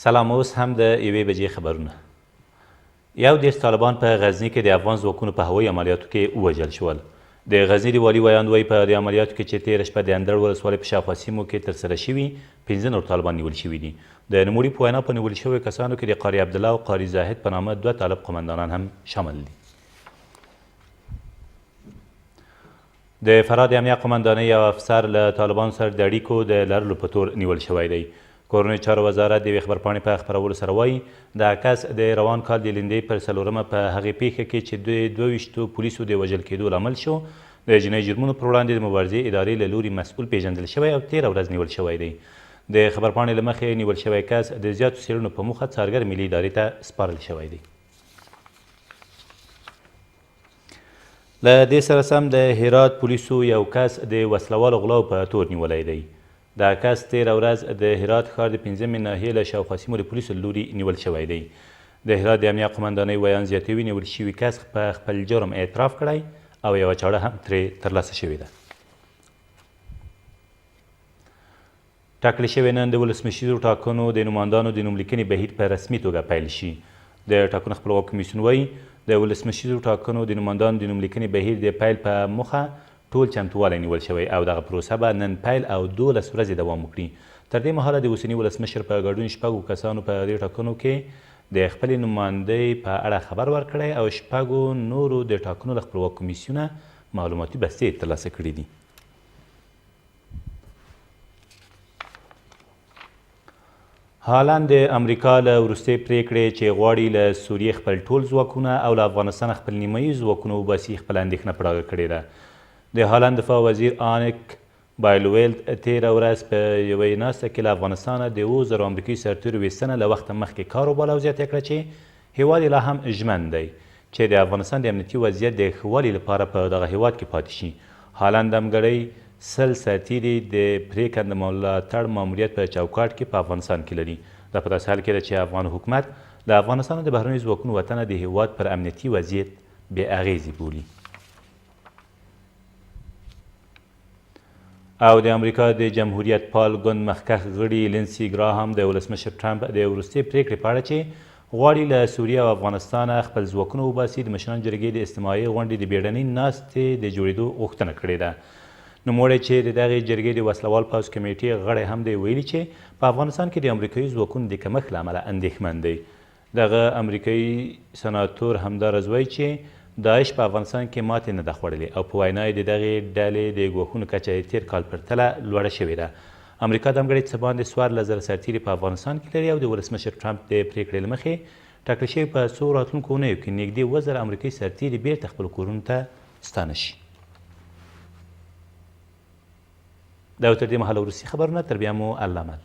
سلام، اوس هم د یوې بجې خبرونه. 11 طالبان په غزني کې د افغان ځواکونو په هوایي عملیاتو کې ووژل شول. د غزني د والي ویاند وایي په دې عملیاتو کې چې تېره شپه د اندړ ولسوالۍ په شاوخوا سیمو کې ترسره شوي 15 نور طالبان نیول شوي دي. د نوموړي په وینا په نیول شویو کسانو کې د قاري عبدالله او قاري زاهد په نامه 2 طالب قمندانان هم شامل دي. د فراه د امنیه قمندانۍ یو افسر له طالبانو سره د اړیکو د لرلو په تور نیول شوی دی. کورنۍ چارو وزارت د یوې خبرپاڼې په خپرولو سره وایي دا کس د روان کال د لیندۍ پر 4مه په هغې پیښه کې چې د 22 پولیسو د وژل کېدو لامل شو د جنایي جرمونو پر وړاندې د مبارزې ادارې له لوري مسؤل پیژندل شوی او 13 ورځ نیول شوی دی. د خبرپاڼې له مخې نیول شوی کس د زیاتو څېړنو په موخه څارګر ملي ادارې ته سپارل شوی دی. له دې سره سم د هرات پولیسو یو کس د وسلوالو غلاو په تور نیولی دی. دا کس 13 ورځ د هرات ښار د 5مې ناحیې له شاوخوا سیمو د پولیسو له لوري نیول شوی دی. د هرات د امنیه قمندانۍ ویان زیاتوي نیول شوي کس په خپل جرم اعتراف کړی او یوه چاړه هم ترې ترلاسه شوې ده. ټاکل شوې نن د ولسمشریزو ټاکنو د نوماندانو د نوملیکنې بهیر په رسمي توګه پیل شي. د ټاکنو خپلواک کمیسیون وایي د ولسمشریزو ټاکنو د نوماندانو د نوملیکنې بهیر د پیل په موخه ټول چمتووالی نیول شوی او دغه پروسه به نن پیل او 12 ورځې دوام وکړي. تر دې مهاله د اوسني ولسمشر په ګډون 6 کسانو په دې ټاکنو کې د خپلې نمایندۍ په اړه خبر ورکړی او 6 نورو د ټاکنو له خپلواک کمیسیونه معلوماتي بستې ترلاسه کړي دي. هالند د امریکا له وروستۍ پریکړې چې غواړي له سوریې خپل ټول ځواکونه او له افغانستان خپل نیمایي ځواکونه وباسي خپله اندېښنه په ډاګه کړې ده. د هالند دفاع وزیر آنک بایلویلد 13 ورځ په یوې ناسته کې له افغانستانه د 2000 امریکایي سرتیرو ویستنه له وخته مخکې کار وباله او زیاته کړه چې هیواد یې لا هم ژمن دی چې د افغانستان د امنیتي وضعیت د ښه والي لپاره په دغه هیواد کې پاتې شي. هالند همګړۍ 100 سرتیري د پرېکنده ملاتړ ماموریت په چوکاټ کې په افغانستان کې لري. دا په داسې حال کې ده چې افغان حکومت له افغانستان د بهرنیو ځواکونو وتنه د هیواد پر امنیتي وضعیت بې اغېزې بولي. او د امریکا د جمهوریت پال ګوند مخکښ غړي لینسي ګراهام د ولسمشر ټرمپ د وروستۍ پریکړې په اړه چې غواړي له سوریه او افغانستانه خپل ځواکونه وباسي د مشرانو جرګې د استماعي غونډې د بیړنۍ ناستې د جوړېدو غوښتنه کړې ده. نوموړی چې د دغې جرګې د وسلوال پوځ کمیټې غړی هم دی ویلي چې په افغانستان کې د امریکایي ځواکونو د کمښت له امله اندېښمن دی. دغه امریکایي سناتور همداراز وایي چې داعش په افغانستان کې ماتې نه ده خوړلې او په وینا یې د دغې ډلې د ګواښونو کچه د تېر کال پرتله لوړه شوې ده. امریکا د همګړۍ څه باندې 14,000 سرتیري په افغانستان کې لري او د ولسمشر ټرمپ د پریکړې له مخې ټاکل شوي په څو راتلونکو اونیو کې نږدې 2000 امریکایي سرتیري بیرته خپلو کورونو ته ستانه شي. دا تر دې مهاله وروستي خبرونه، تر بیا مو الله مل.